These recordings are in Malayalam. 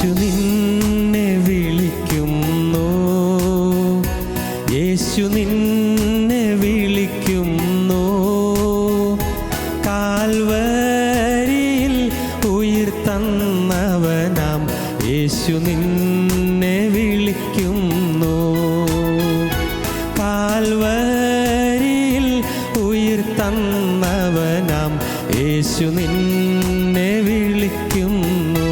യേശു നിന്നെ വിളിക്കുന്നു, യേശു നിന്നെ വിളിക്കുന്നു. കാൽവരിയിൽ ഉയിർത്തന്നവനാം യേശു നിന്നെ വിളിക്കുന്നു. കാൽവരിയിൽ ഉയിർത്തന്നവനാം യേശു നിന്നെ വിളിക്കുന്നു.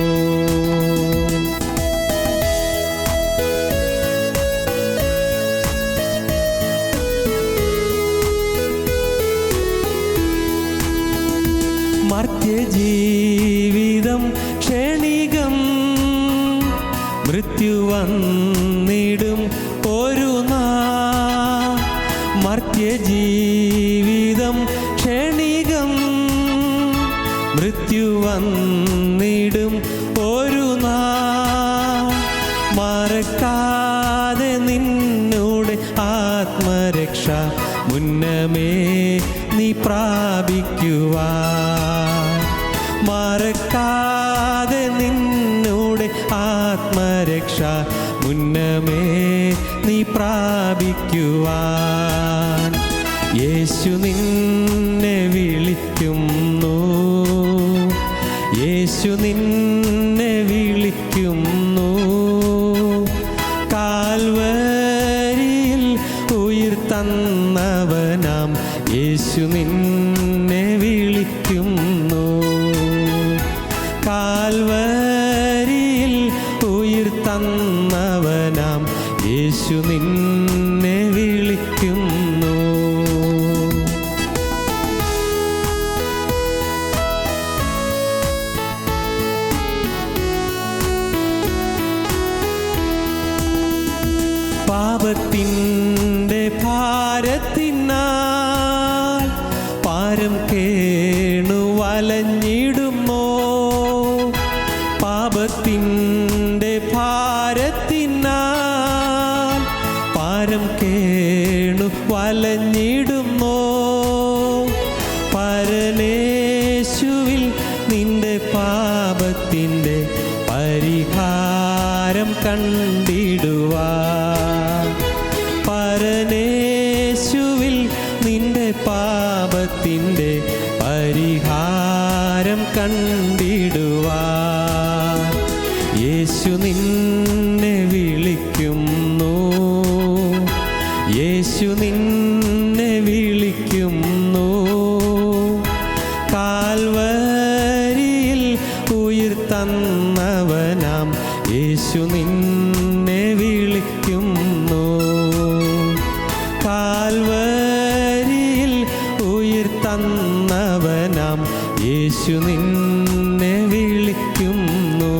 മർത്യജീവിതം ക്ഷണികം, മൃത്യു വന്നിടും ഒരു നാൾ. മർത്യജീവിതം ക്ഷണികം, മൃത്യു വന്നിടും ഒരു നാൾ. മറക്കാതെ നിന്നോട് ആത്മരക്ഷ മുന്നമേ നീ പ്രാപിക്കുവാൻ. മറക്കാതെ നിന്നോട് ആത്മരക്ഷ മുന്നമേ നീ പ്രാപിക്കുവാൻ. യേശു നിന്നെ വിളിക്കുന്നു, യേശു നിന്നെ വിളിക്കുന്നു. കാൽവരിയിൽ ഉയിർത്തന്നവനാം യേശു നിന്നെ വിളിക്കുന്നു. കാൽവരിയിൽ ഉയിർത്തന്നവനാം യേശു നിന്നെ വിളിക്കുന്നു. പാപത്തിൻ്റെ ഭാരത്തിനാൽ പാരം കേണു വലഞ്ഞിടുമോ. പാപത്തിൻ്റെ ഭാരത്തിനാൽ പാരം കേണു വലഞ്ഞിടുമോ. പരനേശുവിൽ നിന്റെ പാപത്തിൻ്റെ പരിഹാരം കണ്ടിടുവാൻ. പരനേശുവിൽ നിന്റെ പാപത്തിൻ്റെ പരിഹാരം കണ്ടിടുവാൻ. യേശു നിന്നെ വിളിക്കുന്നു, യേശു നിന്നെ വിളിക്കുന്നു. കാൽവരിയിൽ ഉയിർത്തന്നവനാം യേശു നിന്നെ വിളിക്കുന്നു. കാൽവരിയിൽ ഉയിർത്തന്നവനാം യേശു നിന്നെ വിളിക്കുന്നു.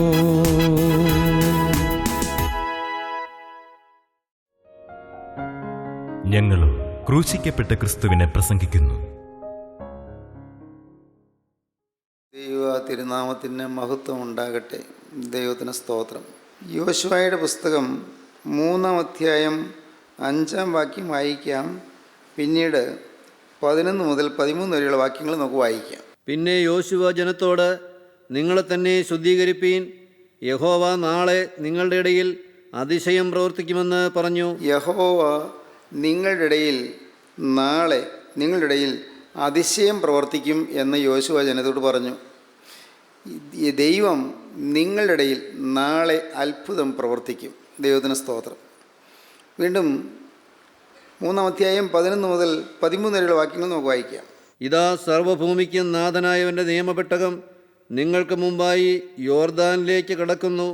ഞങ്ങളും ക്രൂശിക്കപ്പെട്ട ക്രിസ്തുവിനെ പ്രസംഗിക്കുന്നു. ദൈവ തിരുനാമത്തിന് മഹത്വം ഉണ്ടാകട്ടെ. ദൈവത്തിന് സ്തോത്രം. യോശുവയുടെ പുസ്തകം 3-ാം അധ്യായം 5-ാം വാക്യം വായിക്കാം. പിന്നീട് 11 മുതൽ 13 വരെയുള്ള വാക്യങ്ങൾ നമുക്ക് വായിക്കാം. പിന്നെ യോശുവ ജനത്തോട്, നിങ്ങളെ തന്നെ ശുദ്ധീകരിപ്പീൻ, യഹോവ നാളെ നിങ്ങളുടെ ഇടയിൽ അതിശയം പ്രവർത്തിക്കുമെന്ന് പറഞ്ഞു. യഹോവ നിങ്ങളുടെ ഇടയിൽ നാളെ നിങ്ങളുടെ ഇടയിൽ അതിശയം പ്രവർത്തിക്കും എന്ന് യോശുവ ജനത്തോട് പറഞ്ഞു. ദൈവം നിങ്ങളുടെ ഇടയിൽ നാളെ അത്ഭുതം പ്രവർത്തിക്കും. ദൈവത്തിന് സ്തോത്രം. വീണ്ടും 3-ാം അധ്യായം 11 മുതൽ 13 വരെയുള്ള വാക്യങ്ങൾ നമുക്ക് വായിക്കാം. ഇതാ സർവ്വഭൂമിക്കും നാഥനായവൻ്റെ നിയമപെട്ടകം നിങ്ങൾക്ക് മുമ്പായി യോർദാനിലേക്ക് കടക്കുന്നു.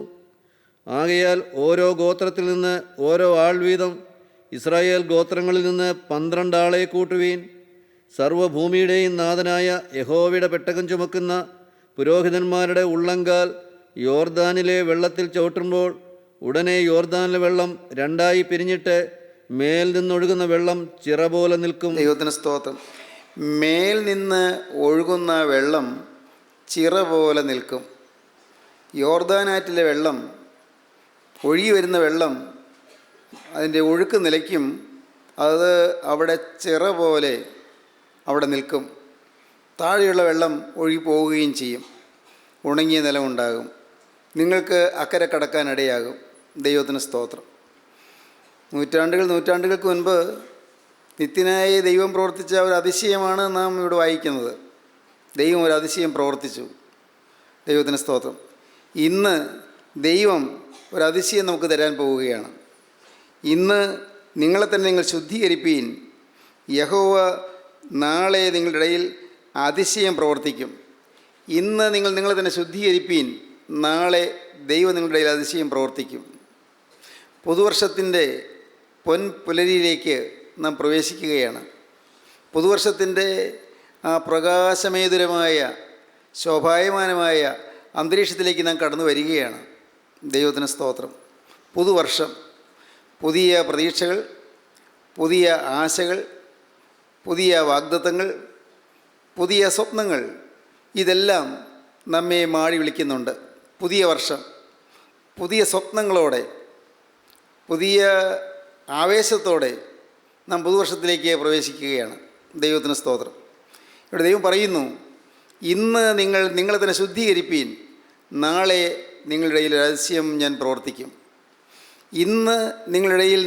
ആകയാൽ ഓരോ ഗോത്രത്തിൽ നിന്ന് ഓരോ ആൾ വീതം ഇസ്രായേൽ ഗോത്രങ്ങളിൽ നിന്ന് 12 ആളെ കൂട്ടുവീൻ. സർവ്വഭൂമിയുടെയും നാഥനായ യഹോവയുടെ പെട്ടകം ചുമക്കുന്ന പുരോഹിതന്മാരുടെ ഉള്ളങ്കാൽ യോർദാനിലെ വെള്ളത്തിൽ ചവിട്ടുമ്പോൾ ഉടനെ യോർദാനിലെ വെള്ളം 2 പിരിഞ്ഞിട്ട് മേൽ നിന്നൊഴുകുന്ന വെള്ളം ചിറ പോലെ നിൽക്കും. ദൈവത്തിന് സ്തോത്രം. മേൽ നിന്ന് ഒഴുകുന്ന വെള്ളം ചിറ പോലെ നിൽക്കും. യോർദാനാറ്റിലെ വെള്ളം, ഒഴുകി വരുന്ന വെള്ളം, അതിൻ്റെ ഒഴുക്ക് നിലയ്ക്കും. അത് അവിടെ ചിറ പോലെ അവിടെ നിൽക്കും. താഴെയുള്ള വെള്ളം ഒഴുകി പോവുകയും ചെയ്യും. ഉണങ്ങിയ നിലമുണ്ടാകും. നിങ്ങൾക്ക് അക്കരെ കടക്കാനിടയാകും. ദൈവത്തിന് സ്തോത്രം. നൂറ്റാണ്ടുകൾക്ക് മുൻപ് നിത്യനായ ദൈവം പ്രവർത്തിച്ച ഒരു അതിശയമാണ് നാം ഇവിടെ വായിക്കുന്നത്. ദൈവം ഒരു അതിശയം പ്രവർത്തിച്ചു. ദൈവത്തിന് സ്തോത്രം. ഇന്ന് ദൈവം ഒരു അതിശയം നമുക്ക് തരാൻ പോവുകയാണ്. ഇന്ന് നിങ്ങളെ തന്നെ നിങ്ങൾ ശുദ്ധീകരിപ്പീൻ, യഹോവ നാളെ നിങ്ങളുടെ ഇടയിൽ അതിശയം പ്രവർത്തിക്കും. ഇന്ന് നിങ്ങൾ നിങ്ങളെ തന്നെ ശുദ്ധീകരിപ്പീൻ, നാളെ ദൈവം നിങ്ങളുടെ ഇടയിൽ അതിശയം പ്രവർത്തിക്കും. പുതുവർഷത്തിൻ്റെ പൊൻപുലരിയിലേക്ക് നാം പ്രവേശിക്കുകയാണ്. പുതുവർഷത്തിൻ്റെ ആ പ്രകാശമേതുരമായ ശോഭായമാനമായ അന്തരീക്ഷത്തിലേക്ക് നാം കടന്നു വരികയാണ്. ദൈവത്തിന് സ്തോത്രം. പുതുവർഷം, പുതിയ പ്രതീക്ഷകൾ, പുതിയ ആശകൾ, പുതിയ വാഗ്ദത്തങ്ങൾ, പുതിയ സ്വപ്നങ്ങൾ, ഇതെല്ലാം നമ്മെ മാടി വിളിക്കുന്നുണ്ട്. പുതിയ വർഷം പുതിയ സ്വപ്നങ്ങളോടെ, പുതിയ ആവേശത്തോടെ നാം പുതുവർഷത്തിലേക്ക് പ്രവേശിക്കുകയാണ്. ദൈവത്തിന് സ്തോത്രം. ഇവിടെ ദൈവം പറയുന്നു, ഇന്ന് നിങ്ങളെ തന്നെ ശുദ്ധീകരിപ്പീൻ, നാളെ നിങ്ങളുടെ ഇടയിൽ രഹസ്യം ഞാൻ പ്രവർത്തിക്കും. ഇന്ന് നിങ്ങളുടെ ഇടയിൽ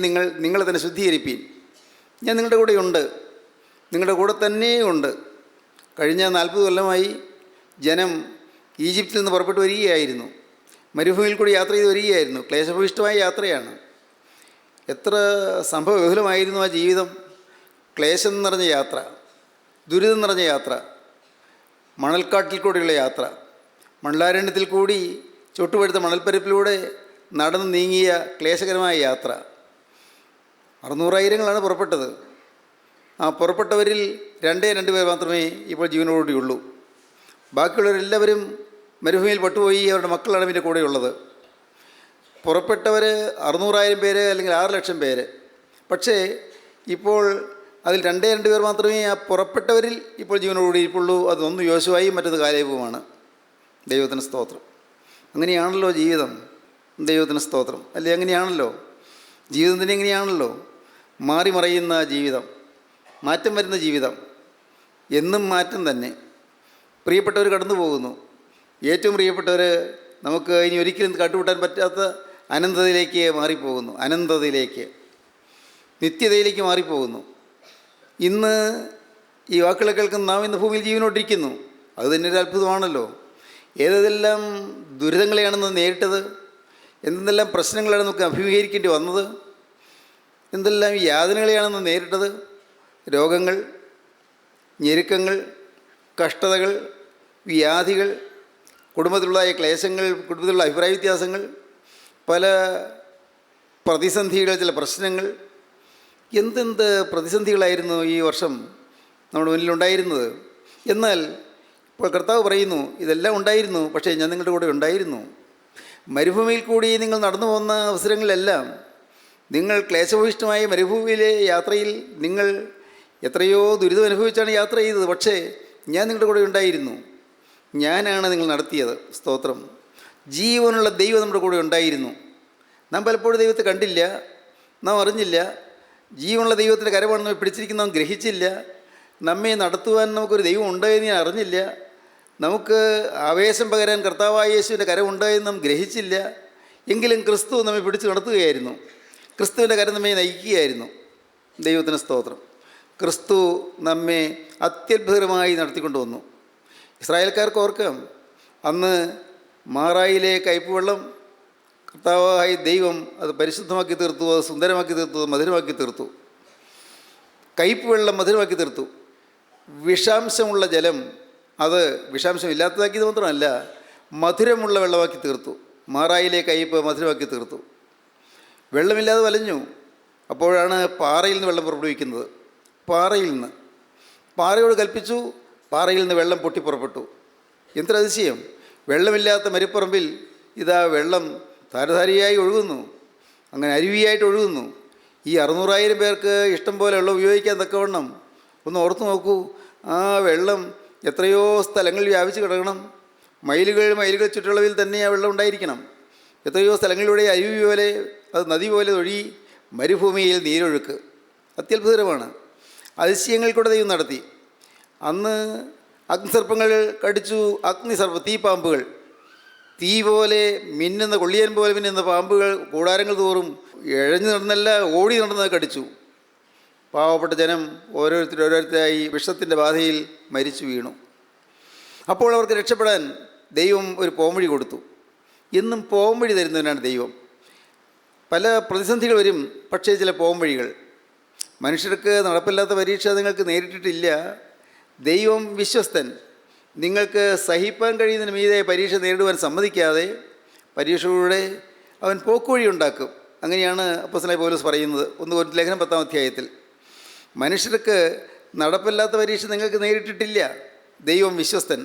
നിങ്ങളെ തന്നെ ശുദ്ധീകരിപ്പീൻ. ഞാൻ നിങ്ങളുടെ കൂടെയുണ്ട്, നിങ്ങളുടെ കൂടെ തന്നെയുണ്ട്. കഴിഞ്ഞ 40 കൊല്ലമായി ജനം ഈജിപ്തിൽ നിന്ന് പുറപ്പെട്ടു വരികയായിരുന്നു. മരുഭൂമിയിൽ കൂടി യാത്ര ചെയ്ത് വരികയായിരുന്നു. ക്ലേശഭൂയിഷ്ടമായ യാത്രയാണ്. എത്ര സംഭവബഹുലമായിരുന്നു ആ ജീവിതം. ക്ലേശം നിറഞ്ഞ യാത്ര, ദുരിതം നിറഞ്ഞ യാത്ര, മണൽക്കാട്ടിൽ കൂടെയുള്ള യാത്ര, മണലാരണ്യത്തിൽ കൂടി ചുട്ടുപഴുത്ത മണൽപ്പരപ്പിലൂടെ നടന്നു നീങ്ങിയ ക്ലേശകരമായ യാത്ര. 600,000 പുറപ്പെട്ടത്. ആ പുറപ്പെട്ടവരിൽ 2 പേർ മാത്രമേ ഇപ്പോൾ ജീവനോടുകൂടിയുള്ളൂ. ബാക്കിയുള്ളവരെല്ലാവരും മരുഭൂമിയിൽ പെട്ടുപോയി. അവരുടെ മക്കളാണ് ഇതിൻ്റെ കൂടെയുള്ളത്. പുറപ്പെട്ടവർ 600,000 പേര്, അല്ലെങ്കിൽ 6 ലക്ഷം പേര്. പക്ഷേ ഇപ്പോൾ അതിൽ 2 പേർ മാത്രമേ ആ പുറപ്പെട്ടവരിൽ ഇപ്പോൾ ജീവനോടുകൂടി ഇരിപ്പുള്ളൂ. അതൊന്ന് യോശുവയും മറ്റത് കാലേബുമാണ്. ദൈവത്തിന് സ്തോത്രം. അങ്ങനെയാണല്ലോ ജീവിതം. ദൈവത്തിന് സ്തോത്രം. അല്ലേ? അങ്ങനെയാണല്ലോ ജീവിതത്തിന്. എങ്ങനെയാണല്ലോ മാറി മറയുന്ന ജീവിതം, മാറ്റം വരുന്ന ജീവിതം, എന്നും മാറ്റം തന്നെ. പ്രിയപ്പെട്ടവർ കടന്നു പോകുന്നു. ഏറ്റവും പ്രിയപ്പെട്ടവർ നമുക്ക് ഇനി ഒരിക്കലും കണ്ടുമുട്ടാൻ പറ്റാത്ത അനന്തതയിലേക്ക് മാറിപ്പോകുന്നു. അനന്തതയിലേക്ക്, നിത്യതയിലേക്ക് മാറിപ്പോകുന്നു. ഇന്ന് ഈ വാക്കുകളെ കേൾക്കുന്ന നാം ഇന്ന് ഭൂമിയിൽ ജീവനോട്ടിരിക്കുന്നു. അത് തന്നെ ഒരു അത്ഭുതമാണല്ലോ. ഏതെല്ലാം ദുരിതങ്ങളെയാണ് നേരിട്ടത്, എന്തെല്ലാം പ്രശ്നങ്ങളാണ് നമുക്ക് അഭിമുഖീകരിക്കേണ്ടി വന്നത്, എന്തെല്ലാം യാതനകളെയാണെന്ന് നേരിട്ടത്. രോഗങ്ങൾ, ഞെരുക്കങ്ങൾ, കഷ്ടതകൾ, വ്യാധികൾ, കുടുംബത്തിലുള്ളതായ ക്ലേശങ്ങൾ, കുടുംബത്തിലുള്ള അഭിപ്രായ വ്യത്യാസങ്ങൾ, പല പ്രതിസന്ധികൾ, ചില പ്രശ്നങ്ങൾ. എന്തെന്ത് പ്രതിസന്ധികളായിരുന്നു ഈ വർഷം നമ്മുടെ മുന്നിലുണ്ടായിരുന്നത്. എന്നാൽ ഇപ്പോൾ കർത്താവ് പറയുന്നു, ഇതെല്ലാം ഉണ്ടായിരുന്നു, പക്ഷേ ഞാൻ നിങ്ങളുടെ കൂടെ ഉണ്ടായിരുന്നു. മരുഭൂമിയിൽ കൂടി നിങ്ങൾ നടന്നു പോകുന്ന അവസരങ്ങളിലെല്ലാം, നിങ്ങൾ ക്ലേശഭൂയിഷ്ടമായ മരുഭൂമിയിലെ യാത്രയിൽ നിങ്ങൾ എത്രയോ ദുരിതം അനുഭവിച്ചാണ് യാത്ര ചെയ്തത്. പക്ഷേ ഞാൻ നിങ്ങളുടെ കൂടെ ഉണ്ടായിരുന്നു. ഞാനാണ് നിങ്ങൾ നടത്തിയത്. സ്തോത്രം. ജീവനുള്ള ദൈവം നമ്മുടെ കൂടെ ഉണ്ടായിരുന്നു. നാം പലപ്പോഴും ദൈവത്തെ കണ്ടില്ല, നാം അറിഞ്ഞില്ല. ജീവനുള്ള ദൈവത്തിൻ്റെ കരമാണ് നമ്മെ പിടിച്ചിരിക്കുന്ന നാം ഗ്രഹിച്ചില്ല. നമ്മെ നടത്തുവാൻ നമുക്കൊരു ദൈവം ഉണ്ടായെന്ന് ഞാൻ അറിഞ്ഞില്ല. നമുക്ക് ആവേശം പകരാൻ കർത്താവായ യേശുവിൻ്റെ കരം ഉണ്ടായെന്ന് നാം ഗ്രഹിച്ചില്ല. എങ്കിലും ക്രിസ്തു നമ്മെ പിടിച്ച് നടത്തുകയായിരുന്നു. ക്രിസ്തുവിൻ്റെ കരം നമ്മെ നയിക്കുകയായിരുന്നു. ദൈവത്തിന് സ്തോത്രം. ക്രിസ്തു നമ്മെ അത്യത്ഭുതമായി നടത്തിക്കൊണ്ടു വന്നു. ഇസ്രായേൽക്കാർക്ക് ഓർക്കാം, അന്ന് മാറായിലെ കയ്പ് വെള്ളം കർത്താവായ ദൈവം അത് പരിശുദ്ധമാക്കി തീർത്തു, അത് സുന്ദരമാക്കി തീർത്തു, മധുരമാക്കി തീർത്തു. കയ്പ് വെള്ളം മധുരമാക്കി തീർത്തു. വിഷാംശമുള്ള ജലം അത് വിഷാംശം ഇല്ലാത്തതാക്കിയത് മാത്രമല്ല, മധുരമുള്ള വെള്ളമാക്കി തീർത്തു. മാറായിലെ കയ്പ് മധുരമാക്കി തീർത്തു. വെള്ളമില്ലാതെ വലഞ്ഞു. അപ്പോഴാണ് പാറയിൽ നിന്ന് വെള്ളം പുറപ്പെടുവിക്കുന്നത്. പാറയോട് കൽപ്പിച്ചു, പാറയിൽ നിന്ന് വെള്ളം പൊട്ടിപ്പുറപ്പെട്ടു. എന്തൊരു അതിശയം! വെള്ളമില്ലാത്ത മരുപ്പറമ്പിൽ ഇതാ വെള്ളം ധാരധാരിയായി ഒഴുകുന്നു. അങ്ങനെ അരുവിയായിട്ട് ഒഴുകുന്നു. ഈ 600,000 പേർക്ക് ഇഷ്ടം പോലെ വെള്ളം ഉപയോഗിക്കാൻ തക്കവണ്ണം ഒന്ന് ഓർത്തു നോക്കൂ. ആ വെള്ളം എത്രയോ സ്ഥലങ്ങളിൽ വ്യാപിച്ച് കിടക്കണം. മൈലുകൾ ചുറ്റളവിൽ തന്നെ ആ വെള്ളം ഉണ്ടായിരിക്കണം. എത്രയോ സ്ഥലങ്ങളിലൂടെ അരുവി പോലെ, അത് നദി പോലെ ഒഴുകി മരുഭൂമിയിൽ നീരൊഴുക്ക്. അത്യത്ഭുതകരമാണ്. അതിശയങ്ങൾ കൂടെ ദൈവം നടത്തി. അന്ന് അഗ്നിസർപ്പങ്ങൾ കടിച്ചു. തീപ്പാമ്പുകൾ തീ പോലെ മിന്നുന്ന കൊള്ളിയൻ പോലെ മിന്നുന്ന പാമ്പുകൾ കൂടാരങ്ങൾ തോറും ഇഴഞ്ഞു നടന്നല്ല ഓടി നടന്നത് കടിച്ചു. പാവപ്പെട്ട ജനം ഓരോരുത്തരായി വിഷത്തിൻ്റെ ബാധയിൽ മരിച്ചു വീണു. അപ്പോൾ അവർക്ക് രക്ഷപ്പെടാൻ ദൈവം ഒരു പോംവഴി കൊടുത്തു. എന്നും പോംവഴി തരുന്നവനാണ് ദൈവം. പല പ്രതിസന്ധികൾ വരും, പക്ഷേ ചില പോംവഴികൾ. മനുഷ്യർക്ക് നടപ്പില്ലാത്ത പരീക്ഷ നിങ്ങൾക്ക് നേരിട്ടിട്ടില്ല. ദൈവം വിശ്വസ്തൻ. നിങ്ങൾക്ക് സഹിപ്പാൻ കഴിയുന്നതിന് മീതെ പരീക്ഷ നേരിടുവാൻ സമ്മതിക്കാതെ പരീക്ഷകളുടെ അവൻ പോക്കുവഴി ഉണ്ടാക്കും. അങ്ങനെയാണ് അപ്പോസ്തലനായ പൗലോസ് പറയുന്നത് 1 കൊരിന്ത്യർ ലേഖനം 10-ാം അധ്യായത്തിൽ. മനുഷ്യർക്ക് നടപ്പില്ലാത്ത പരീക്ഷ നിങ്ങൾക്ക് നേരിട്ടിട്ടില്ല. ദൈവം വിശ്വസ്തൻ.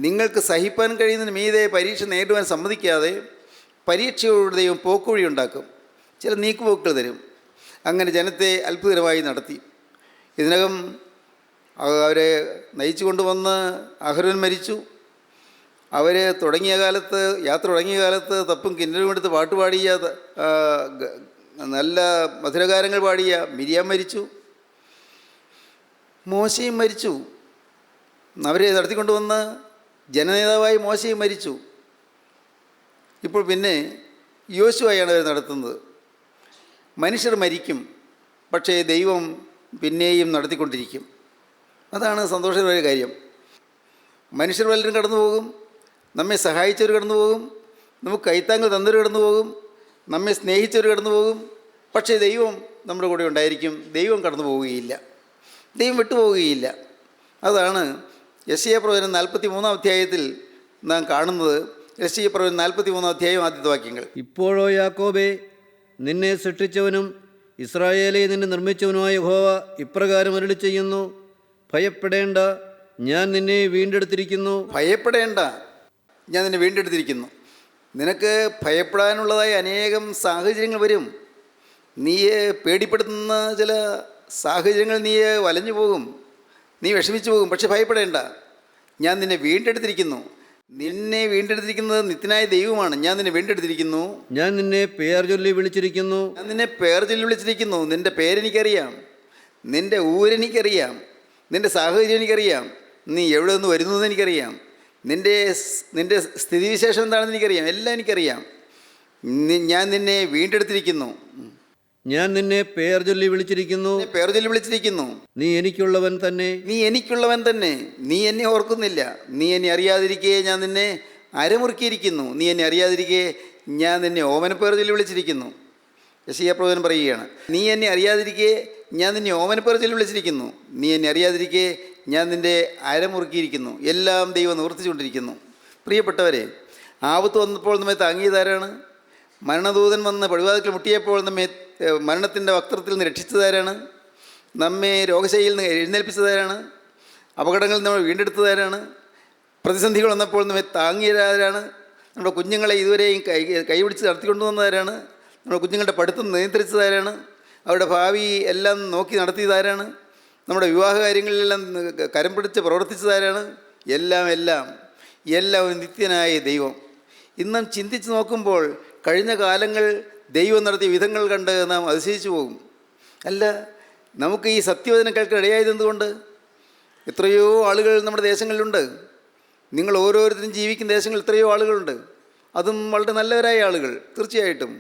നിങ്ങൾക്ക് സഹിപ്പാൻ കഴിയുന്നതിന് മീതെ പരീക്ഷ നേരിടുവാൻ സമ്മതിക്കാതെ പരീക്ഷയോട് ദൈവം പോക്കുവഴി ഉണ്ടാക്കും. ചില നീക്കുപോക്കുകൾ തരും. അങ്ങനെ ജനത്തെ അത്ഭുതകരമായി നടത്തി. ഇതിനകം അവരെ നയിച്ചു കൊണ്ടുവന്ന് അഹരോൻ മരിച്ചു. അവർ യാത്ര തുടങ്ങിയ കാലത്ത് തപ്പും കിന്നരും എടുത്ത് പാട്ടുപാടിയ നല്ല മധുരഗാനങ്ങൾ പാടിയ മിരിയാം മരിച്ചു. മോശയും മരിച്ചു. അവരെ നടത്തിക്കൊണ്ടുവന്ന് ജനനേതാവായി മോശയും മരിച്ചു. ഇപ്പോൾ പിന്നെ യോശുവയാണ് അവർ നടത്തുന്നത്. മനുഷ്യർ മരിക്കും, പക്ഷേ ദൈവം പിന്നെയും നടത്തിക്കൊണ്ടിരിക്കും. അതാണ് സന്തോഷകരമായ കാര്യം. മനുഷ്യർ പലരും കടന്നു പോകും, നമ്മെ സഹായിച്ചവർ കടന്നു പോകും, നമുക്ക് കൈത്താങ്ങൾ തന്നവർ കടന്നു പോകും, നമ്മെ സ്നേഹിച്ചവർ കടന്നു പോകും. പക്ഷേ ദൈവം നമ്മുടെ കൂടെ ഉണ്ടായിരിക്കും. ദൈവം കടന്നു പോവുകയില്ല, ദൈവം വിട്ടുപോവുകയില്ല. അതാണ് യെശയ്യാപ്രവചനം 43-ാം അധ്യായത്തിൽ നാം കാണുന്നത്. യെശയ്യാപ്രവചനം 43-ാം അധ്യായം ആദ്യത്തെ വാക്യങ്ങൾ. ഇപ്പോഴോ യാക്കോബേ, നിന്നെ സൃഷ്ടിച്ചവനും ഇസ്രായേലെ നിന്നെ നിർമ്മിച്ചവനുമായ യഹോവ ഇപ്രകാരം അരുളി ചെയ്യുന്നു, ഭയപ്പെടേണ്ട, ഞാൻ നിന്നെ വീണ്ടെടുത്തിരിക്കുന്നു. ഭയപ്പെടേണ്ട, ഞാൻ നിന്നെ വീണ്ടെടുത്തിരിക്കുന്നു. നിനക്ക് ഭയപ്പെടാനുള്ളതായ അനേകം സാഹചര്യങ്ങൾ വരും. നീയെ പേടിപ്പെടുത്തുന്ന ചില സാഹചര്യങ്ങൾ നീയെ വലഞ്ഞു പോകും, നീ വിഷമിച്ചു പോകും. പക്ഷെ ഭയപ്പെടേണ്ട, ഞാൻ നിന്നെ വീണ്ടെടുത്തിരിക്കുന്നു. നിന്നെ വീണ്ടെടുത്തിരിക്കുന്നത് നിത്യനായ ദൈവമാണ്. ഞാൻ നിന്നെ വീണ്ടെടുത്തിരിക്കുന്നു. ഞാൻ നിന്നെ പേർ ചൊല്ലി വിളിച്ചിരിക്കുന്നു. ഞാൻ നിന്നെ പേർ ചൊല്ലി വിളിച്ചിരിക്കുന്നു. നിൻ്റെ പേരെനിക്കറിയാം, നിൻ്റെ ഊരെനിക്കറിയാം, നിൻ്റെ സാഹചര്യം എനിക്കറിയാം, നീ എവിടെ നിന്ന് വരുന്നു എന്ന് എനിക്കറിയാം, നിൻ്റെ സ്ഥിതിവിശേഷം എന്താണെന്ന് എനിക്കറിയാം, എല്ലാം എനിക്കറിയാം. ഞാൻ നിന്നെ വീണ്ടെടുത്തിരിക്കുന്നു. ഞാൻ നിന്നെ പേർ ചൊല്ലി വിളിച്ചിരിക്കുന്നു. പേർ ചൊല്ലി വിളിച്ചിരിക്കുന്നു. നീ എനിക്കുള്ളവൻ തന്നെ. നീ എനിക്കുള്ളവൻ തന്നെ. നീ എന്നെ ഓർക്കുന്നില്ല. നീ എന്നെ അറിയാതിരിക്കെ ഞാൻ നിന്നെ അരമുറുക്കിയിരിക്കുന്നു. നീ എന്നെ അറിയാതിരിക്കെ ഞാൻ നിന്നെ ഓമനപ്പേർ ചൊല്ലി വിളിച്ചിരിക്കുന്നു. യെശയ്യാപ്രവചനം പറയുകയാണ്, നീ എന്നെ അറിയാതിരിക്കെ ഞാൻ നിന്നെ ഓമനപ്പേർ ചൊല്ലി വിളിച്ചിരിക്കുന്നു. നീ എന്നെ അറിയാതിരിക്കെ ഞാൻ നിൻ്റെ അരമുറുക്കിയിരിക്കുന്നു. എല്ലാം ദൈവം നിവർത്തിച്ചുകൊണ്ടിരിക്കുന്നു. പ്രിയപ്പെട്ടവരെ, ആപത്ത് വന്നപ്പോൾ നമ്മെ താങ്ങിയതാരാണ്? മരണദൂതൻ വന്ന് പടിവാതിൽക്കൽ മുട്ടിയപ്പോൾ നമ്മെ മരണത്തിൻ്റെ വക്രത്തിൽ നിന്ന് രക്ഷിച്ചതാരാണ്? നമ്മെ രോഗശൈലിയിൽ നിന്ന് എഴുന്നേൽപ്പിച്ചതാരാണ്? അപകടങ്ങളിൽ നമ്മൾ വീണ്ടെടുത്തതാരാണ്? പ്രതിസന്ധികൾ വന്നപ്പോൾ നമ്മെ താങ്ങിയതാരാണ്? നമ്മുടെ കുഞ്ഞുങ്ങളെ ഇതുവരെയും കൈപിടിച്ച് നടത്തിക്കൊണ്ടുവന്നതാരാണ്? നമ്മുടെ കുഞ്ഞുങ്ങളുടെ പഠിത്തം നിയന്ത്രിച്ചതാരാണ്? അവരുടെ ഭാവി എല്ലാം നോക്കി നടത്തിയതാരാണ്? നമ്മുടെ വിവാഹ കാര്യങ്ങളിലെല്ലാം കരം പിടിച്ച് പ്രവർത്തിച്ചതാരാണ്? എല്ലാം ഒരു നിത്യനായ ദൈവം. ഇന്നും ചിന്തിച്ച് നോക്കുമ്പോൾ കഴിഞ്ഞ കാലങ്ങൾ ദൈവം നടത്തിയ വിധങ്ങൾ കണ്ട് നാം അതിശയിച്ചു പോകും. അല്ല, നമുക്ക് ഈ സത്യവചനം കേൾക്കാൻ ഇടയായത് എന്തുകൊണ്ട്? എത്രയോ ആളുകൾ നമ്മുടെ ദേശങ്ങളിലുണ്ട്. നിങ്ങൾ ഓരോരുത്തരും ജീവിക്കുന്ന ദേശങ്ങളിൽ എത്രയോ ആളുകളുണ്ട്. അതും വളരെ നല്ലവരായ ആളുകൾ. തീർച്ചയായിട്ടും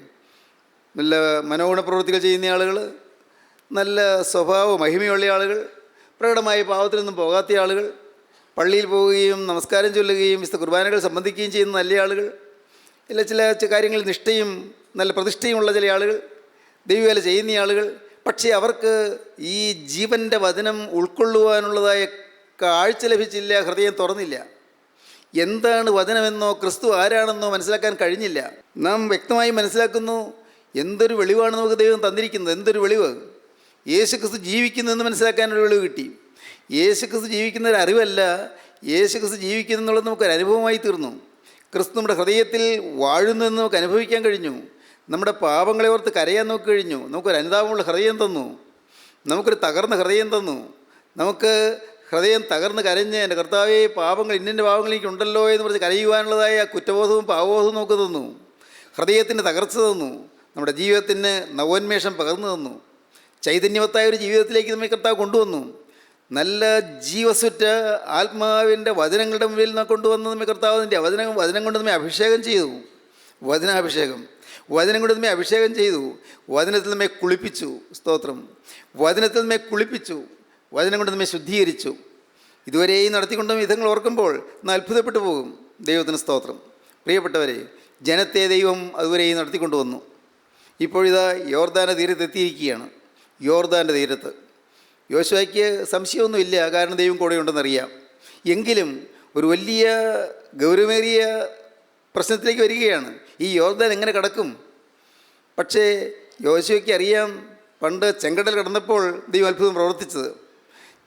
നല്ല മനോഗുണ പ്രവൃത്തികൾ ചെയ്യുന്ന ആളുകൾ, നല്ല സ്വഭാവ മഹിമയുള്ള ആളുകൾ, പ്രകടമായ പാവത്തിൽ നിന്നും പോകാത്ത ആളുകൾ, പള്ളിയിൽ പോവുകയും നമസ്കാരം ചൊല്ലുകയും വിശുദ്ധ കുർബാനകൾ സംബന്ധിക്കുകയും ചെയ്യുന്ന നല്ല ആളുകൾ, ഇല്ല ചില കാര്യങ്ങളിൽ നിഷ്ഠയും നല്ല പ്രതിഷ്ഠയുമുള്ള ചില ആളുകൾ, ദൈവവേല ചെയ്യുന്ന ആളുകൾ. പക്ഷേ അവർക്ക് ഈ ജീവൻ്റെ വചനം ഉൾക്കൊള്ളുവാനുള്ളതായ കാഴ്ച ലഭിച്ചില്ല, ഹൃദയം തുറന്നില്ല. എന്താണ് വചനമെന്നോ ക്രിസ്തു ആരാണെന്നോ മനസ്സിലാക്കാൻ കഴിഞ്ഞില്ല. നാം വ്യക്തമായി മനസ്സിലാക്കുന്നു, എന്തൊരു വെളിവാണ് നമുക്ക് ദൈവം തന്നിരിക്കുന്നത്. എന്തൊരു വെളിവ്! യേശു ക്രിസ്തു ജീവിക്കുന്നു എന്ന് മനസ്സിലാക്കാനൊരു വെളിവ് കിട്ടി. യേശു ക്രിസ്തു ജീവിക്കുന്ന ഒരു അറിവല്ല, യേശു ക്രിസ്തു ജീവിക്കുന്നു എന്നുള്ളത് നമുക്കൊരു അനുഭവമായി തീർന്നു. ക്രിസ്തു നമ്മുടെ ഹൃദയത്തിൽ വാഴുന്നു എന്ന് നമുക്ക് അനുഭവിക്കാൻ കഴിഞ്ഞു. നമ്മുടെ പാപങ്ങളെ ഓർത്ത് കരയാൻ നമുക്ക് കഴിഞ്ഞു. നമുക്കൊരു അനുതാപമുള്ള ഹൃദയം തന്നു, നമുക്കൊരു തകർന്ന ഹൃദയം തന്നു. നമുക്ക് ഹൃദയം തകർന്ന് കരഞ്ഞ് എൻ്റെ കർത്താവേ പാപങ്ങൾ ഇന്നിൻ്റെ പാപങ്ങൾ എനിക്കുണ്ടല്ലോ എന്ന് പറഞ്ഞ് കരയുവാനുള്ളതായ കുറ്റബോധവും പാവബോധവും നമുക്ക് തന്നു. ഹൃദയത്തിന് തകർച്ച തന്നു. നമ്മുടെ ജീവിതത്തിന് നവോന്മേഷം പകർന്നു തന്നു. ചൈതന്യവത്തായ ഒരു ജീവിതത്തിലേക്ക് നമ്മെ കർത്താവ് കൊണ്ടുവന്നു. നല്ല ജീവസുറ്റ ആത്മാവിൻ്റെ വചനങ്ങളുടെ മുമ്പിൽ നിന്ന് കൊണ്ടുവന്ന് നമ്മെ കർത്താവിൻ്റെ വചനം കൊണ്ട് നമ്മെ അഭിഷേകം ചെയ്തു. വചനാഭിഷേകം, വചനം കൊണ്ട് നമ്മെ അഭിഷേകം ചെയ്തു. വചനത്തിൽ നമ്മെ കുളിപ്പിച്ചു. സ്തോത്രം. വചനത്തിൽ നമ്മെ കുളിപ്പിച്ചു. വചനം കൊണ്ട് നമ്മെ ശുദ്ധീകരിച്ചു. ഇതുവരെയും നടത്തിക്കൊണ്ട വിധങ്ങൾ ഓർക്കുമ്പോൾ ഇന്ന് അത്ഭുതപ്പെട്ടു പോകും. ദൈവത്തിന് സ്തോത്രം. പ്രിയപ്പെട്ടവരെ, ജനത്തെ ദൈവം അതുവരെയും നടത്തിക്കൊണ്ടുവന്നു. ഇപ്പോഴിതാ യോർദാൻ്റെ തീരത്തെത്തിയിരിക്കുകയാണ്. യോർദാൻ്റെ തീരത്ത് യോശുവയ്ക്ക് സംശയമൊന്നുമില്ല, കാരണം ദൈവം കൂടെ ഉണ്ടെന്നറിയാം. എങ്കിലും ഒരു വലിയ ഗൗരവമേറിയ പ്രശ്നത്തിലേക്ക് വരികയാണ്. ഈ യോർദാൻ എങ്ങനെ കടക്കും? പക്ഷേ യോശുവയ്ക്ക് അറിയാം, പണ്ട് ചെങ്കടൽ കടന്നപ്പോൾ ദൈവം അത്ഭുതം പ്രവർത്തിച്ചത്.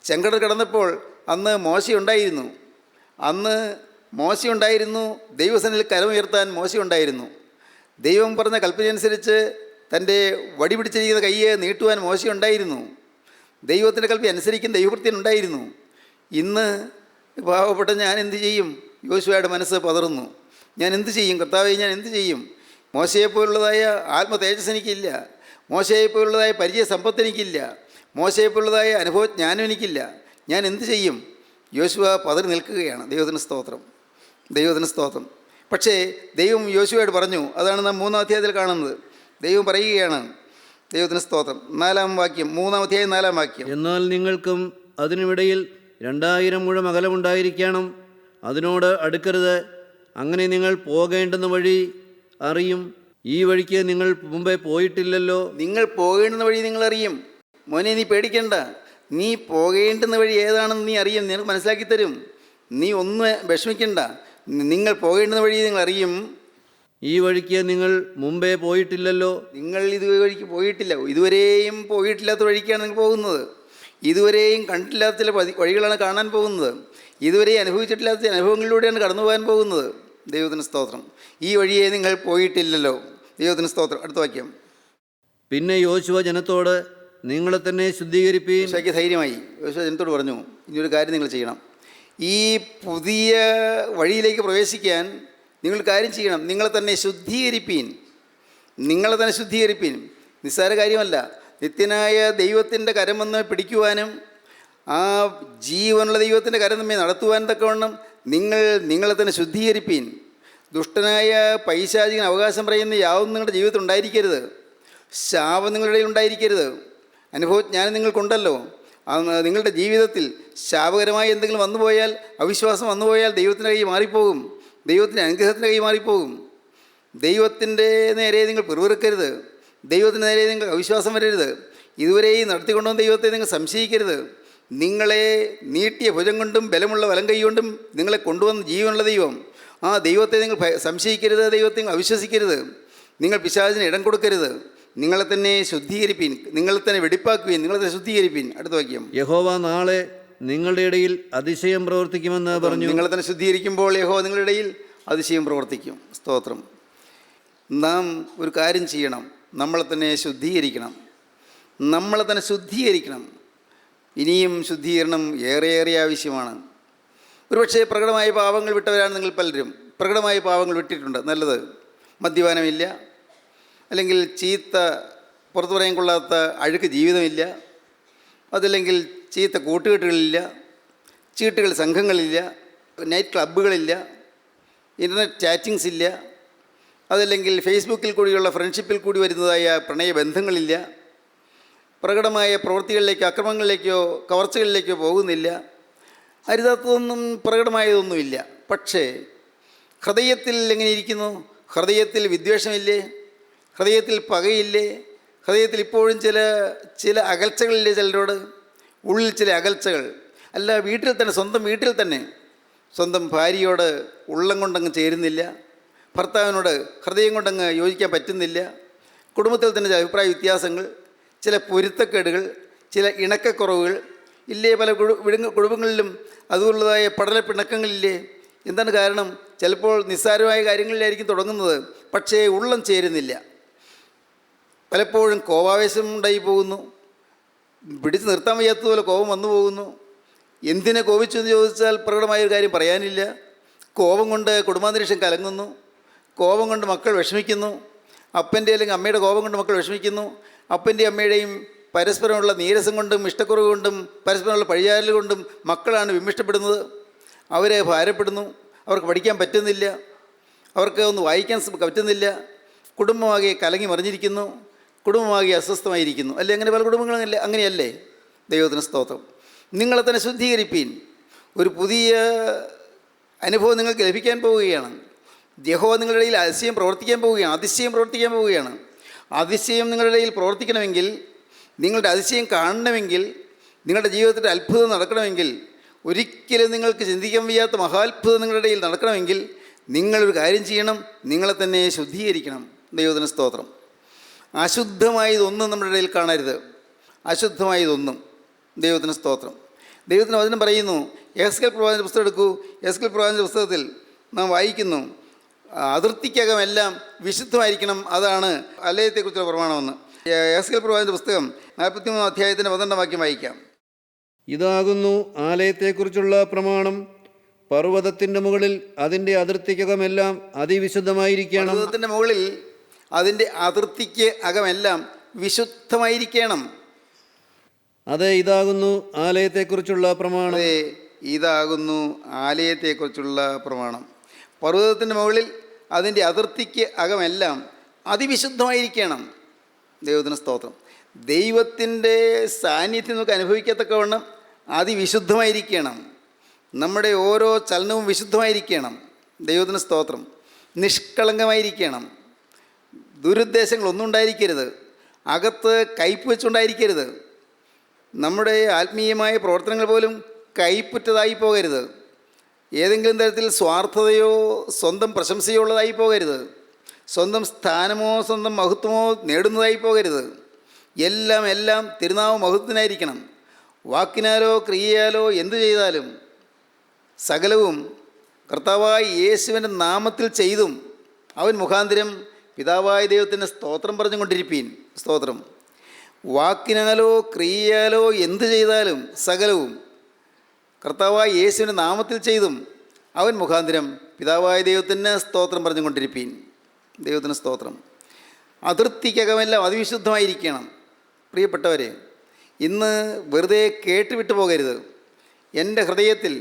ചെങ്കടൽ കടന്നപ്പോൾ അന്ന് മോശയുണ്ടായിരുന്നു. ദൈവസന്നിധിയിൽ കരമുയർത്താൻ മോശയുണ്ടായിരുന്നു. ദൈവം പറഞ്ഞ കൽപ്പനയനുസരിച്ച് തൻ്റെ വടി പിടിച്ചിരിക്കുന്ന കയ്യെ നീട്ടുവാൻ മോശയുണ്ടായിരുന്നു. ദൈവത്തിൻ്റെ കൽപ്പന അനുസരിക്കുന്ന ദൈവഭൃത്യനുണ്ടായിരുന്നു. ഇന്ന് പാവപ്പെട്ട ഞാൻ എന്ത് ചെയ്യും? യോശുവയുടെ മനസ്സ് പതറുന്നു. ഞാൻ എന്ത് ചെയ്യും കർത്താവേ? ഞാൻ എന്ത് ചെയ്യും? മോശയെപ്പോലുള്ളതായ ആത്മ തേജസ് എനിക്കില്ല. മോശയെപ്പോലുള്ളതായ പരിചയ സമ്പത്ത് എനിക്കില്ല. മോശയെപ്പോലുള്ളതായ അനുഭവജ്ഞാനം എനിക്കില്ല. ഞാൻ എന്ത് ചെയ്യും? യോശുവ പതറി നിൽക്കുകയാണ്. ദൈവത്തിന് സ്തോത്രം, ദൈവത്തിന് സ്തോത്രം. പക്ഷേ ദൈവം യോശുവയോട് പറഞ്ഞു. അതാണ് നാം 3-ാം അധ്യായത്തിൽ കാണുന്നത്. ദൈവം പറയുകയാണ്, ദൈവത്തിന് സ്തോത്രം, 4-ാം വാക്യം, 3-ാം അധ്യായം 4-ാം വാക്യം. എന്നാൽ നിങ്ങൾക്കും അതിനുമിടയിൽ 2000 മുഴം അകലമുണ്ടായിരിക്കണം. അതിനോട് അടുക്കരുത്. അങ്ങനെ നിങ്ങൾ പോകേണ്ടുന്ന വഴി അറിയും. ഈ വഴിക്ക് നിങ്ങൾ മുമ്പേ പോയിട്ടില്ലല്ലോ. നിങ്ങൾ പോകേണ്ടുന്ന വഴി നിങ്ങൾ അറിയും. മോനെ, നീ പേടിക്കണ്ട. നീ പോകേണ്ടുന്ന വഴി ഏതാണെന്ന് നീ അറിയും. നിനക്ക് മനസ്സിലാക്കി തരും. നീ ഒന്നും വിഷമിക്കണ്ട. നിങ്ങൾ പോകേണ്ടുന്ന വഴി നിങ്ങൾ അറിയും. ഈ വഴിക്ക് നിങ്ങൾ മുമ്പേ പോയിട്ടില്ലല്ലോ. നിങ്ങൾ വഴിക്ക് പോയിട്ടില്ല. ഇതുവരെയും പോയിട്ടില്ലാത്ത വഴിക്കാണ് നിങ്ങൾ പോകുന്നത്. ഇതുവരെയും കണ്ടിട്ടില്ലാത്ത ചില വഴികളാണ് കാണാൻ പോകുന്നത്. ഇതുവരെ അനുഭവിച്ചിട്ടില്ലാത്ത അനുഭവങ്ങളിലൂടെയാണ് കടന്നു പോകാൻ പോകുന്നത്. ദൈവത്തിന് സ്തോത്രം. ഈ വഴിയെ നിങ്ങൾ പോയിട്ടില്ലല്ലോ. ദൈവത്തിന് സ്തോത്രം. അടുത്ത വാക്യം. പിന്നെ യോശുവ ജനത്തോട്, നിങ്ങളെ തന്നെ ശുദ്ധീകരിപ്പീൻ. യോശുവയ്ക്ക് ധൈര്യമായി. യോശുവ ജനത്തോട് പറഞ്ഞു, ഇനിയൊരു കാര്യം നിങ്ങൾ ചെയ്യണം. ഈ പുതിയ വഴിയിലേക്ക് പ്രവേശിക്കാൻ നിങ്ങൾ കാര്യം ചെയ്യണം. നിങ്ങളെ തന്നെ ശുദ്ധീകരിപ്പീൻ. നിങ്ങളെ തന്നെ ശുദ്ധീകരിപ്പീൻ. നിസ്സാര കാര്യമല്ല. നിത്യനായ ദൈവത്തിൻ്റെ കരമെന്ന് പിടിക്കുവാനും ആ ജീവനുള്ള ദൈവത്തിൻ്റെ കരം നമ്മെ നടത്തുവാൻ തക്കവണ്ണം നിങ്ങളെ തന്നെ ശുദ്ധീകരിപ്പീൻ. ദുഷ്ടനായ പൈശാചികൻ അവകാശം പറയുന്ന യാതൊന്നും നിങ്ങളുടെ ജീവിതത്തിൽ ഉണ്ടായിരിക്കരുത്. ശാപം നിങ്ങളുടെ ഇടയിൽ ഉണ്ടായിരിക്കരുത്. അനുഭവജ്ഞാനം നിങ്ങൾക്കുണ്ടല്ലോ. നിങ്ങളുടെ ജീവിതത്തിൽ ശാപകരമായി എന്തെങ്കിലും വന്നുപോയാൽ, അവിശ്വാസം വന്നുപോയാൽ ദൈവത്തിൻ്റെ കൈ മാറിപ്പോകും. ദൈവത്തിൻ്റെ അനുഗ്രഹത്തിൻ്റെ കൈ മാറിപ്പോകും. ദൈവത്തിൻ്റെ നേരെ നിങ്ങൾ പിറുവിറുക്കരുത്. ദൈവത്തിൻ്റെ നേരെ നിങ്ങൾ അവിശ്വാസം വരരുത്. ഇതുവരെയും നടത്തിക്കൊണ്ടുവന്ന ദൈവത്തെ നിങ്ങൾ സംശയിക്കരുത്. നിങ്ങളെ നീട്ടിയ ഭുജം കൊണ്ടും ബലമുള്ള വലം കൈ കൊണ്ടും നിങ്ങളെ കൊണ്ടുവന്ന ജീവനുള്ള ദൈവം, ആ ദൈവത്തെ നിങ്ങൾ സംശയിക്കരുത്. ദൈവത്തെ നിങ്ങൾ അവിശ്വസിക്കരുത്. നിങ്ങൾ പിശാചിന് ഇടം കൊടുക്കരുത്. നിങ്ങളെ തന്നെ ശുദ്ധീകരിപ്പീൻ. നിങ്ങളെ തന്നെ വെടിപ്പാക്കുവീൻ. നിങ്ങളെ തന്നെ ശുദ്ധീകരിപ്പീൻ. അടുത്ത വാക്യം. യഹോവ നാളെ നിങ്ങളുടെ ഇടയിൽ അതിശയം പ്രവർത്തിക്കുമെന്ന് പറഞ്ഞു. നിങ്ങളെ തന്നെ ശുദ്ധീകരിക്കുമ്പോൾ യഹോവ നിങ്ങളുടെ ഇടയിൽ അതിശയം പ്രവർത്തിക്കും. സ്തോത്രം. നാം ഒരു കാര്യം ചെയ്യണം. നമ്മളെ തന്നെ ശുദ്ധീകരിക്കണം. നമ്മളെ തന്നെ ശുദ്ധീകരിക്കണം. ഇനിയും ശുദ്ധീകരണം ഏറെ ആവശ്യമാണ്. ഒരുപക്ഷെ പ്രകടമായ പാപങ്ങൾ വിട്ടവരാണ് നിങ്ങൾ പലരും. പ്രകടമായ പാപങ്ങൾ വിട്ടിട്ടുണ്ട്, നല്ലത്. മദ്യപാനമില്ല, അല്ലെങ്കിൽ ചീത്ത പുറത്തു പറയാൻ കൊള്ളാത്ത അഴുക്ക് ജീവിതമില്ല, അതല്ലെങ്കിൽ ചീത്ത കൂട്ടുകെട്ടുകളില്ല, ചീട്ടുകൾ സംഘങ്ങളില്ല, നൈറ്റ് ക്ലബ്ബുകളില്ല, ഇൻ്റർനെറ്റ് ചാറ്റിങ്സ് ഇല്ല, അതല്ലെങ്കിൽ ഫേസ്ബുക്കിൽ കൂടിയുള്ള ഫ്രണ്ട്ഷിപ്പിൽ കൂടി വരുന്നതായ പ്രണയബന്ധങ്ങളില്ല, പ്രകടമായ പ്രവൃത്തികളിലേക്കോ അക്രമങ്ങളിലേക്കോ കവർച്ചകളിലേക്കോ പോകുന്നില്ല. അരുതാത്തതൊന്നും പ്രകടമായതൊന്നുമില്ല. പക്ഷേ ഹൃദയത്തിൽ എങ്ങനെ ഇരിക്കുന്നു? ഹൃദയത്തിൽ വിദ്വേഷമില്ലേ? ഹൃദയത്തിൽ പകയില്ലേ? ഹൃദയത്തിൽ ഇപ്പോഴും ചില അകൽച്ചകളില്ലേ? ചിലരോട് ഉള്ളിൽ ചില അകൽച്ചകൾ. അല്ല, വീട്ടിൽ തന്നെ, സ്വന്തം വീട്ടിൽ തന്നെ സ്വന്തം ഭാര്യയോട് ഉള്ളം കൊണ്ടങ്ങ് ചേരുന്നില്ല, ഭർത്താവിനോട് ഹൃദയം കൊണ്ടങ്ങ് യോജിക്കാൻ പറ്റുന്നില്ല, കുടുംബത്തിൽ തന്നെ ചില അഭിപ്രായ വ്യത്യാസങ്ങൾ, ചില പൊരുത്തക്കേടുകൾ, ചില ഇണക്കക്കുറവുകൾ ഇല്ലേ? പല കുടുംബങ്ങളിലും അതുപോലുള്ളതായ പടലപ്പിണക്കങ്ങളില്ലേ? എന്താണ് കാരണം? ചിലപ്പോൾ നിസ്സാരമായ കാര്യങ്ങളിലായിരിക്കും തുടങ്ങുന്നത്, പക്ഷേ ഉള്ളം ചേരുന്നില്ല. പലപ്പോഴും കോപാവേശം ഉണ്ടായി പോകുന്നു. പിടിച്ച് നിർത്താൻ വയ്യാത്തതുപോലെ കോപം വന്നു പോകുന്നു. എന്തിനെ കോപിച്ചു എന്ന് ചോദിച്ചാൽ പ്രകടമായൊരു കാര്യം പറയാനില്ല. കോപം കൊണ്ട് കുടുംബാന്തരീക്ഷം കലങ്ങുന്നു. കോപം കൊണ്ട് മക്കൾ വിഷമിക്കുന്നു. അപ്പൻ്റെ അല്ലെങ്കിൽ അമ്മയുടെ കോപം കൊണ്ട് മക്കൾ വിഷമിക്കുന്നു. അപ്പൻ്റെയും അമ്മയുടെയും പരസ്പരമുള്ള നീരസം കൊണ്ടും ഇഷ്ടക്കുറവ് കൊണ്ടും പരസ്പരമുള്ള പഴിചാരൽ കൊണ്ടും മക്കളാണ് വിമിഷ്ടപ്പെടുന്നത്. അവരെ ഭാരപ്പെടുന്നു, അവർക്ക് പഠിക്കാൻ പറ്റുന്നില്ല, അവർക്ക് ഒന്ന് വായിക്കാൻ പറ്റുന്നില്ല, കുടുംബമാകെ കലങ്ങി മറിഞ്ഞിരിക്കുന്നു, കുടുംബമാകെ അസ്വസ്ഥമായിരിക്കുന്നു. അല്ലേ? അങ്ങനെ പല കുടുംബങ്ങളും അല്ലേ? അങ്ങനെയല്ലേ? ദൈവത്തിന് സ്തോത്രം. നിങ്ങളെ തന്നെ ശുദ്ധീകരിപ്പീൻ. ഒരു പുതിയ അനുഭവം നിങ്ങൾക്ക് ലഭിക്കാൻ പോവുകയാണ്. യഹോവ നിങ്ങളുടെ ഇടയിൽ അതിശയം പ്രവർത്തിക്കാൻ പോവുകയാണ്. അതിശയം പ്രവർത്തിക്കാൻ പോവുകയാണ്. അതിശയം നിങ്ങളുടെ ഇടയിൽ പ്രവർത്തിക്കണമെങ്കിൽ, നിങ്ങളുടെ അതിശയം കാണണമെങ്കിൽ, നിങ്ങളുടെ ജീവിതത്തിൽ അത്ഭുതം നടക്കണമെങ്കിൽ, ഒരിക്കലും നിങ്ങൾക്ക് ചിന്തിക്കാൻ വയ്യാത്ത മഹാത്ഭുതം നിങ്ങളുടെ ഇടയിൽ നടക്കണമെങ്കിൽ നിങ്ങളൊരു കാര്യം ചെയ്യണം, നിങ്ങളെ തന്നെ ശുദ്ധീകരിക്കണം. ദൈവത്തിന് സ്തോത്രം. അശുദ്ധമായതൊന്നും നമ്മുടെ ഇടയിൽ കാണരുത്. അശുദ്ധമായതൊന്നും. ദൈവത്തിന് സ്തോത്രം. ദൈവത്തിന് വചനം പറയുന്നു. യെഹെസ്കേൽ പ്രവാചകൻ്റെ പുസ്തകം എടുക്കൂ. യെഹെസ്കേൽ പ്രവാചകൻ്റെ പുസ്തകത്തിൽ നാം വായിക്കുന്നു, അതിർത്തിക്കകമെല്ലാം വിശുദ്ധമായിരിക്കണം, അതാണ് ആലയത്തെക്കുറിച്ചുള്ള പ്രമാണമെന്ന്. യെഹെസ്കേൽ പ്രവാചകൻ്റെ പുസ്തകം 43 അധ്യായത്തിൻ്റെ 12 വാക്യം വായിക്കാം. ഇതാകുന്നു ആലയത്തെക്കുറിച്ചുള്ള പ്രമാണം. പർവ്വതത്തിൻ്റെ മുകളിൽ അതിൻ്റെ അതിർത്തിക്കകമെല്ലാം അതിവിശുദ്ധമായിരിക്കണം. പർവ്വതത്തിൻ്റെ മുകളിൽ അതിൻ്റെ അതിർത്തിക്ക് അകമെല്ലാം വിശുദ്ധമായിരിക്കണം. അതെ, ഇതാകുന്നു ആലയത്തെക്കുറിച്ചുള്ള പ്രമാണം. അതെ, ഇതാകുന്നു ആലയത്തെക്കുറിച്ചുള്ള പ്രമാണം. പർവ്വതത്തിൻ്റെ മുകളിൽ അതിൻ്റെ അതിർത്തിക്ക് അകമെല്ലാം അതിവിശുദ്ധമായിരിക്കണം. ദൈവത്തിന് സ്തോത്രം. ദൈവത്തിൻ്റെ സാന്നിധ്യം നമുക്ക് അനുഭവിക്കത്തക്കവണ്ണം അതിവിശുദ്ധമായിരിക്കണം. നമ്മുടെ ഓരോ ചലനവും വിശുദ്ധമായിരിക്കണം. ദൈവത്തിന് സ്തോത്രം. നിഷ്കളങ്കമായിരിക്കണം. ദുരുദ്ദേശങ്ങളൊന്നും ഉണ്ടായിരിക്കരുത്. അകത്ത് കയ്പ് വെച്ചുകൊണ്ടായിരിക്കരുത്. നമ്മുടെ ആത്മീയമായ പ്രവർത്തനങ്ങൾ പോലും കയ്പുറ്റതായി പോകരുത്. ഏതെങ്കിലും തരത്തിൽ സ്വാർത്ഥതയോ സ്വന്തം പ്രശംസയോ ഉള്ളതായി പോകരുത്. സ്വന്തം സ്ഥാനമോ സ്വന്തം മഹത്വമോ നേടുന്നതായി പോകരുത്. എല്ലാം തിരുനാമ മഹത്വത്തിനായിരിക്കണം. വാക്കിനാലോ ക്രിയയാലോ എന്തു ചെയ്താലും സകലവും കർത്താവായ യേശുവിൻ്റെ നാമത്തിൽ ചെയ്തും അവൻ മുഖാന്തരം പിതാവായ ദൈവത്തിന് സ്തോത്രം പറഞ്ഞുകൊണ്ടിരിപ്പീൻ. സ്തോത്രം. വാക്കിനാലോ ക്രിയയാലോ എന്തു ചെയ്താലും സകലവും കർത്താവായ യേശുവിൻ്റെ നാമത്തിൽ ചെയ്തും അവൻ മുഖാന്തരം പിതാവായ ദൈവത്തിന് സ്തോത്രം പറഞ്ഞുകൊണ്ടിരിപ്പീൻ. ദൈവത്തിന് സ്തോത്രം. അതിർത്തിക്കകമെല്ലാം അതിവിശുദ്ധമായിരിക്കണം. പ്രിയപ്പെട്ടവരെ, ഇന്ന് വെറുതെ കേട്ടുവിട്ടു പോകരുത്. എൻ്റെ ഹൃദയത്തിൽ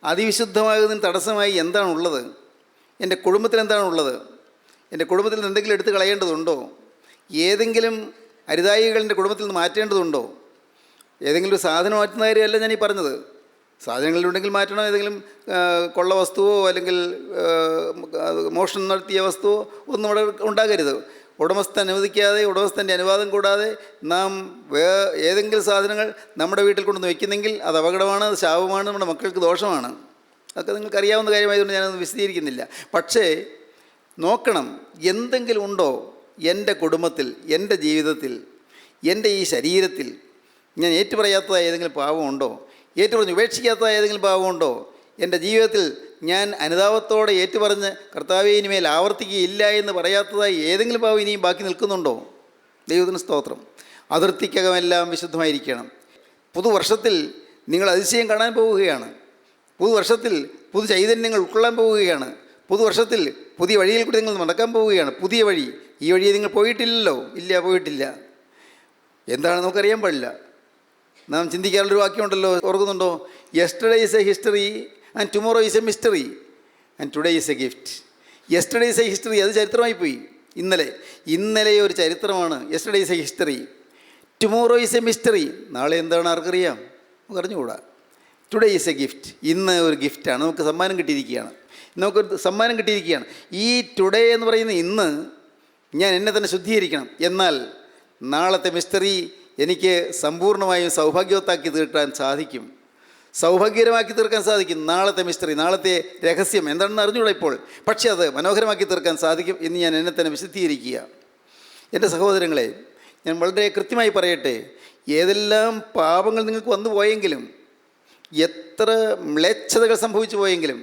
അതിവിശുദ്ധമാകുന്നതിന് തടസ്സമായി എന്താണുള്ളത്? എൻ്റെ കുടുംബത്തിൽ എന്താണുള്ളത്? എൻ്റെ കുടുംബത്തിൽ നിന്ന് എന്തെങ്കിലും എടുത്ത് കളയേണ്ടതുണ്ടോ? ഏതെങ്കിലും അരുതായികൾ എൻ്റെ കുടുംബത്തിൽ നിന്ന് മാറ്റേണ്ടതുണ്ടോ? ഏതെങ്കിലും ഒരു സാധനം മാറ്റുന്ന കാര്യമല്ല ഞാനീ പറഞ്ഞത്. സാധനങ്ങളിലുണ്ടെങ്കിൽ മാറ്റണം. ഏതെങ്കിലും കൊള്ള വസ്തുവോ അല്ലെങ്കിൽ മോഷണം നടത്തിയ വസ്തുവോ ഒന്നും അവിടെ ഉണ്ടാകരുത്. ഉടമസ്ഥൻ അനുവദിക്കാതെ, ഉടമസ്ഥൻ്റെ അനുവാദം കൂടാതെ നാം ഏതെങ്കിലും സാധനങ്ങൾ നമ്മുടെ വീട്ടിൽ കൊണ്ടുവന്ന് വയ്ക്കുന്നെങ്കിൽ അത് അപകടമാണ്, അത് ശാപമാണ്, നമ്മുടെ മക്കൾക്ക് ദോഷമാണ്. അതൊക്കെ നിങ്ങൾക്ക് അറിയാവുന്ന കാര്യമായതുകൊണ്ട് ഞാനത് വിശദീകരിക്കുന്നില്ല. പക്ഷേ നോക്കണം, എന്തെങ്കിലും ഉണ്ടോ എൻ്റെ കുടുംബത്തിൽ, എൻ്റെ ജീവിതത്തിൽ, എൻ്റെ ഈ ശരീരത്തിൽ ഞാൻ ഏറ്റുപറയാത്തതായ ഏതെങ്കിലും പാവമുണ്ടോ? ഏറ്റുപറഞ്ഞ് ഉപേക്ഷിക്കാത്തതായ ഏതെങ്കിലും പാവമുണ്ടോ? എൻ്റെ ജീവിതത്തിൽ ഞാൻ അനുതാപത്തോടെ ഏറ്റുപറഞ്ഞ് കർത്താവേ ഇനിമേൽ ആവർത്തിക്കുകയില്ല എന്ന് പറയാത്തതായി ഏതെങ്കിലും പാവം ഇനിയും ബാക്കി നിൽക്കുന്നുണ്ടോ? ദൈവത്തിന് സ്തോത്രം. അതിർത്തിക്കകമെല്ലാം വിശുദ്ധമായിരിക്കണം. പുതുവർഷത്തിൽ നിങ്ങൾ അതിശയം കാണാൻ പോവുകയാണ്. പുതുവർഷത്തിൽ പുതു ചൈതന്യങ്ങൾ ഉൾക്കൊള്ളാൻ പോവുകയാണ്. പുതുവർഷത്തിൽ പുതിയ വഴിയിൽ കൂടി നിങ്ങൾ നടക്കാൻ പോവുകയാണ്. പുതിയ വഴി. ഈ വഴിയെ നിങ്ങൾ പോയിട്ടില്ലല്ലോ. ഇല്ല, പോയിട്ടില്ല. എന്താണ് നമുക്കറിയാൻ പാടില്ല. നാം ചിന്തിക്കാറുള്ളൊരു വാക്യമുണ്ടല്ലോ, ഓർക്കുന്നുണ്ടോ? Yesterday is A history and tomorrow is A mystery and today is A gift. Yesterday is A history, അത് ചരിത്രമായിപ്പോയി. ഇന്നലെ ഒരു ചരിത്രമാണ്. Yesterday is A history. Tomorrow is A mystery. നാളെ എന്താണ് ആർക്കറിയാം? നമുക്ക് അറിഞ്ഞുകൂടാ. Today is A gift. ഇന്ന് ഒരു ഗിഫ്റ്റാണ്. നമുക്ക് സമ്മാനം കിട്ടിയിരിക്കുകയാണ്. ഈ ടുഡേ എന്ന് പറയുന്ന ഇന്ന് ഞാൻ എന്നെ തന്നെ ശുദ്ധീകരിക്കണം. എന്നാൽ നാളത്തെ മിസ്റ്ററി എനിക്ക് സമ്പൂർണ്ണമായും സൗഭാഗ്യവത്താക്കി തീർക്കാൻ സാധിക്കും. സൗഭാഗ്യകരമാക്കി തീർക്കാൻ സാധിക്കും. നാളത്തെ മിസ്റ്ററി, നാളത്തെ രഹസ്യം എന്താണെന്ന് അറിഞ്ഞൂടാ ഇപ്പോൾ. പക്ഷേ അത് മനോഹരമാക്കി തീർക്കാൻ സാധിക്കും എന്ന് ഞാൻ എന്നെ തന്നെ വിശദീകരിക്കുക. എൻ്റെ സഹോദരങ്ങളെ, ഞാൻ വളരെ കൃത്യമായി പറയട്ടെ, ഏതെല്ലാം പാപങ്ങൾ നിങ്ങൾക്ക് വന്നു പോയെങ്കിലും, എത്ര മ്ലേച്ഛതകൾ സംഭവിച്ചു പോയെങ്കിലും,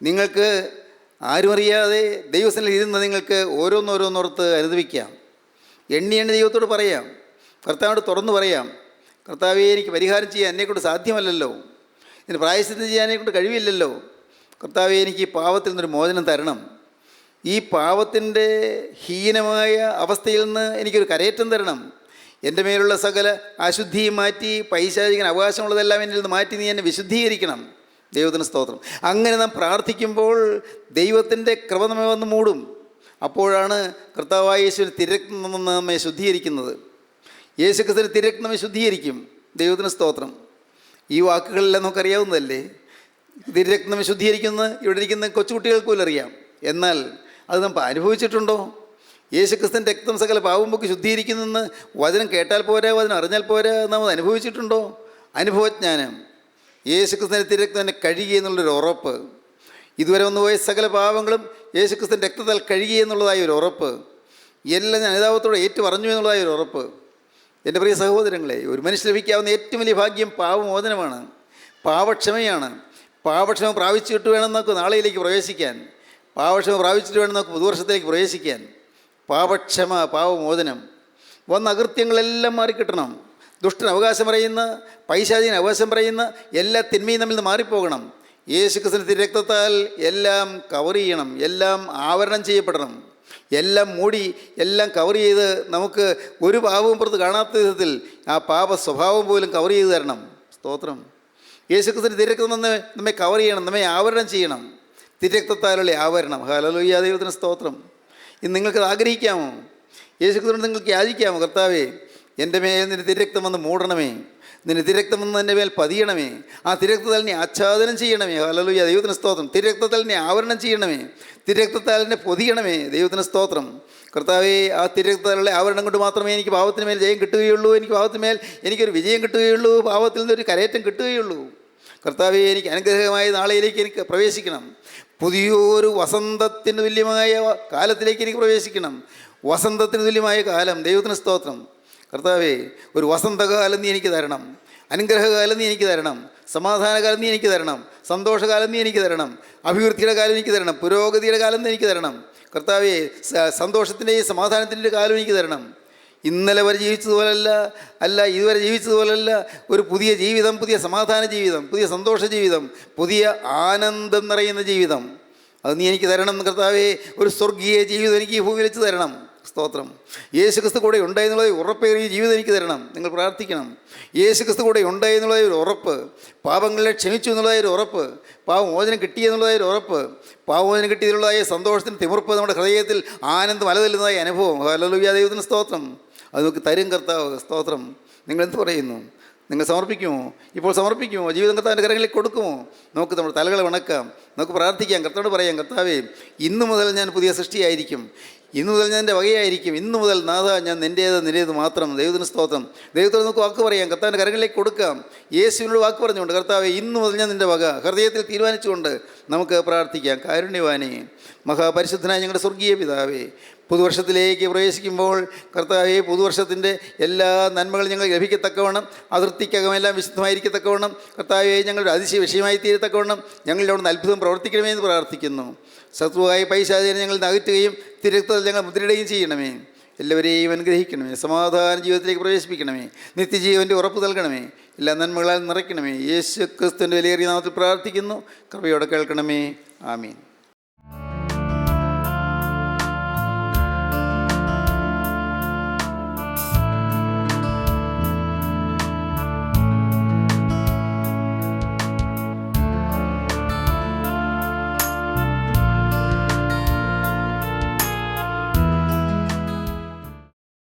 നിങ്ങൾക്ക് ആരും അറിയാതെ ദൈവസന്നിധിയിൽ ഇരുന്ന് നിങ്ങൾക്ക് ഓരോന്നോരോന്നോർത്ത് അനുഭവിക്കാം. എണ്ണി ദൈവത്തോട് പറയാം. കർത്താവിനോട് തുറന്നു പറയാം. കർത്താവേ, എനിക്ക് പരിഹാരം ചെയ്യാൻ എന്നെക്കൊണ്ട് സാധ്യമല്ലല്ലോ, ഇതിന് പ്രായശ്ചിത്തം ചെയ്യാൻ എന്നെക്കൊണ്ട് കഴിവില്ലല്ലോ. കർത്താവേ, എനിക്ക് ഈ പാപത്തിൽ നിന്നൊരു മോചനം തരണം. ഈ പാപത്തിൻ്റെ ഹീനമായ അവസ്ഥയിൽ നിന്ന് എനിക്കൊരു കരയേറ്റം തരണം. എൻ്റെ മേലുള്ള സകല അശുദ്ധിയും മാറ്റി പൈശാചികൻ അവകാശമുള്ളതെല്ലാം എന്നിൽ നിന്ന് മാറ്റി നീ എന്നെ വിശുദ്ധീകരിക്കണം. ദൈവത്തിന് സ്തോത്രം. അങ്ങനെ നാം പ്രാർത്ഥിക്കുമ്പോൾ ദൈവത്തിൻ്റെ കൃപ നമ്മെ വന്ന് മൂടും. അപ്പോഴാണ് കർത്താവായ യേശുവിൻ്റെ തിരക്തം നമ്മെ ശുദ്ധീകരിക്കുന്നത്. യേശുക്രിസ്തുവിൻ്റെ തിരക്തം നമ്മെ ശുദ്ധീകരിക്കും. ദൈവത്തിന് സ്തോത്രം. ഈ വാക്കുകളെല്ലാം നമുക്കറിയാവുന്നതല്ലേ? തിരക്തം നമ്മെ ശുദ്ധീകരിക്കുന്നത് ഇവിടെ ഇരിക്കുന്ന കൊച്ചുകുട്ടികൾക്ക് പോലും അറിയാം. എന്നാൽ അത് നാം അനുഭവിച്ചിട്ടുണ്ടോ? യേശുക്രിസ്തുവിൻ്റെ രക്തം സകല പാപം പോക്കി ശുദ്ധീകരിക്കുന്നെന്ന് വചനം കേട്ടാൽ പോരാ, വചനം അറിഞ്ഞാൽ പോരാ, നാം അത് അനുഭവിച്ചിട്ടുണ്ടോ? അനുഭവജ്ഞാനം. യേശുക്രിസ്തുവിൻ്റെ തിരക്തം എന്നെ കഴുകി എന്നുള്ളൊരു ഉറപ്പ്. ഇതുവരെ വന്നുപോയ സകല പാപങ്ങളും യേശുക്രിസ്തുവിൻ്റെ രക്തത്താൽ കഴുകി എന്നുള്ളതായ ഒരു ഉറപ്പ്. എല്ലാം ഞാൻ അനുതാപത്തോടെ ഏറ്റു പറഞ്ഞു എന്നുള്ളതായ ഒരു ഉറപ്പ്. എൻ്റെ പ്രിയ സഹോദരങ്ങളെ, ഒരു മനുഷ്യന് ലഭിക്കാവുന്ന ഏറ്റവും വലിയ ഭാഗ്യം പാപമോചനമാണ്, പാപക്ഷമയാണ്. പാപക്ഷമ പ്രാപിച്ചിട്ട് വേണം നമുക്ക് നാളെയിലേക്ക് പ്രവേശിക്കാൻ. പാപക്ഷമ പ്രാപിച്ചിട്ട് വേണം നമുക്ക് പുതുവർഷത്തിലേക്ക് പ്രവേശിക്കാൻ. പാപക്ഷമ, പാപമോചനം. വന്ന അകൃത്യങ്ങളെല്ലാം മാറിക്കിട്ടണം. ദുഷ്ടൻ അവകാശം പറയുന്ന, പൈശാചികൻ അവകാശം പറയുന്ന എല്ലാ തിന്മയും നമ്മിൽ നിന്ന് മാറിപ്പോകണം. യേശുക്രിസ്തുവിന്റെ തിരുരക്തത്താൽ എല്ലാം കവർ ചെയ്യണം, എല്ലാം ആവരണം ചെയ്യപ്പെടണം, എല്ലാം മൂടി, എല്ലാം കവർ ചെയ്ത് നമുക്ക് ഒരു പാപവും പുറത്ത് കാണാത്ത വിധത്തിൽ ആ പാപ സ്വഭാവം പോലും കവർ ചെയ്ത് തരണം. സ്തോത്രം. യേശുക്രിസ്തുവിന്റെ തിരുരക്തം നമ്മെ കവർ ചെയ്യണം, നമ്മെ ആവരണം ചെയ്യണം. തിരുരക്തത്താലുള്ള ആവരണം. ഹല്ലേലൂയ, ദൈവത്തിന് സ്തോത്രം. ഇന്ന് നിങ്ങൾക്കത് ആഗ്രഹിക്കാമോ? യേശുക്രിസ്തുവിനോട് നിങ്ങൾക്ക് യാചിക്കാമോ? കർത്താവേ, എൻ്റെ മേൽ നിന്റെ തിരുരക്തം വന്ന് മൂടണമേ, നിന്റെ തിരക്തം വന്ന് എൻ്റെ മേൽ പതിയണമേ, ആ തിരക്തത്താൽ നീ ആച്ഛാദനം ചെയ്യണമേ. ഹല്ലേലൂയ, ദൈവത്തിന് സ്തോത്രം. തിരക്തത്താൽ നീ ആവരണം ചെയ്യണമേ, തിരക്തത്താൽ എന്നെ പൊതിയണമേ. ദൈവത്തിന് സ്തോത്രം. കർത്താവേ, ആ തിരക്തത്താലുള്ള ആവരണം കൊണ്ട് മാത്രമേ എനിക്ക് പാപത്തിന് മേൽ ജയം കിട്ടുകയുള്ളൂ, എനിക്ക് പാപത്തിന് മേൽ എനിക്കൊരു വിജയം കിട്ടുകയുള്ളൂ, പാപത്തിൽ നിന്നൊരു കരയേറ്റം കിട്ടുകയുള്ളൂ. കർത്താവേ, എനിക്ക് അനുഗ്രഹമായ നാളെയിലേക്ക് എനിക്ക് പ്രവേശിക്കണം. പുതിയൊരു വസന്തത്തിന് തുല്യമായ കാലത്തിലേക്ക് എനിക്ക് പ്രവേശിക്കണം. വസന്തത്തിന് തുല്യമായ കാലം. ദൈവത്തിന് സ്തോത്രം. കർത്താവേ, ഒരു വസന്തകാലം നീ എനിക്ക് തരണം, അനുഗ്രഹകാലം നീ എനിക്ക് തരണം, സമാധാനകാലം നീ എനിക്ക് തരണം, സന്തോഷകാലം നീ എനിക്ക് തരണം, അഭിവൃദ്ധിയുടെ കാലം എനിക്ക് തരണം, പുരോഗതിയുടെ കാലം നീ എനിക്ക് തരണം. കർത്താവേ, സന്തോഷത്തിൻ്റെയും സമാധാനത്തിൻ്റെ കാലം എനിക്ക് തരണം. ഇന്നലെ വരെ ജീവിച്ചതുപോലല്ല, ഇതുവരെ ജീവിച്ചതുപോലല്ല. ഒരു പുതിയ ജീവിതം, പുതിയ സമാധാന ജീവിതം, പുതിയ സന്തോഷ ജീവിതം, പുതിയ ആനന്ദം നിറയുന്ന ജീവിതം, അത് നീ എനിക്ക് തരണം. കർത്താവേ, ഒരു സ്വർഗീയ ജീവിതം എനിക്ക് ഈ ഭൂമിയിൽ വെച്ച് തരണം. സ്തോത്രം. യേശുക്രിസ്തു കൂടെ ഉണ്ടായെന്നുള്ളത് ഉറപ്പേറിയ ജീവിതം എനിക്ക് തരണം. നിങ്ങൾ പ്രാർത്ഥിക്കണം. യേശുക്രിസ്തു കൂടെ ഉണ്ടായെന്നുള്ളതായ ഒരു ഉറപ്പ്, പാപങ്ങളെ ക്ഷമിച്ചു എന്നുള്ളതായ ഒരു ഉറപ്പ്, പാപമോചനം കിട്ടിയെന്നുള്ളതായ ഒരു ഉറപ്പ്, പാപമോചനം കിട്ടിയതിനുള്ളതായ സന്തോഷത്തിന് തിമിർപ്പ്, നമ്മുടെ ഹൃദയത്തിൽ ആനന്ദം അലതല്ലുന്നതായ അനുഭവം. ഹല്ലേലൂയ, ദൈവത്തിന് സ്തോത്രം. അത് നമുക്ക് തരും കർത്താവ്. സ്തോത്രം. നിങ്ങൾ എന്ത് പറയുന്നു? നിങ്ങൾ സമർപ്പിക്കുമോ? ഇപ്പോൾ സമർപ്പിക്കുമോ? ജീവിതം കർത്താവിൻ്റെ കരങ്ങളിലേക്ക് കൊടുക്കുമോ? നമുക്ക് നമ്മുടെ തലകളെ വണക്കാം, നമുക്ക് പ്രാർത്ഥിക്കാം, കർത്താവോട് പറയാം, കർത്താവേ, ഇന്നു മുതൽ ഞാൻ പുതിയ സൃഷ്ടിയായിരിക്കും, ഇന്നു മുതൽ ഞാൻ എൻ്റെ വകയായിരിക്കും, ഇന്നു മുതൽ നാഥ ഞാൻ നിൻ്റേത് മാത്രം. ദൈവത്തിന് സ്തോത്രം. ദൈവത്തോട് നമുക്ക് വാക്ക് പറയാം, കർത്താവിൻ്റെ കരങ്ങളിലേക്ക് കൊടുക്കാം. യേശുവിനോട് വാക്ക് പറഞ്ഞുകൊണ്ട്, കർത്താവേ, ഇന്നു മുതൽ ഞാൻ നിൻ്റെ വക, ഹൃദയത്തിൽ തീരുമാനിച്ചുകൊണ്ട് നമുക്ക് പ്രാർത്ഥിക്കാം. കാരുണ്യവാനേ, മഹാപരിശുദ്ധനായ ഞങ്ങളുടെ സ്വർഗീയ പിതാവേ, പുതുവർഷത്തിലേക്ക് പ്രവേശിക്കുമ്പോൾ കർത്താവേ, പുതുവർഷത്തിൻ്റെ എല്ലാ നന്മകളും ഞങ്ങൾ ലഭിക്കത്തക്കവണ്ണം, അതിർത്തിക്കകമെല്ലാം വിശുദ്ധമായിരിക്കത്തക്കവണ്ണം, കർത്താവേ, ഞങ്ങളുടെ അതിശയ വിഷയമായി തീരത്തക്കവണ്ണം ഞങ്ങളുടെ അവിടെ നിന്ന് അത്ഭുതം പ്രവർത്തിക്കണമേ എന്ന് പ്രാർത്ഥിക്കുന്നു. ശത്രുവായ പൈശാചിനെ ഞങ്ങൾ നകറ്റുകയും തിരക്തത്തിൽ ഞങ്ങൾ മുദ്രയിടുകയും ചെയ്യണമേ. എല്ലാവരെയും അനുഗ്രഹിക്കണമേ, സമാധാന ജീവിതത്തിലേക്ക് പ്രവേശിപ്പിക്കണമേ, നിത്യജീവൻ്റെ ഉറപ്പ് നൽകണമേ, എല്ലാ നന്മകളാൽ നിറയ്ക്കണമേ. യേശു ക്രിസ്തുവിൻ്റെ വിലയേറിയ നാമത്തിൽ പ്രാർത്ഥിക്കുന്നു. കൃപയോടെ കേൾക്കണമേ. ആമീൻ.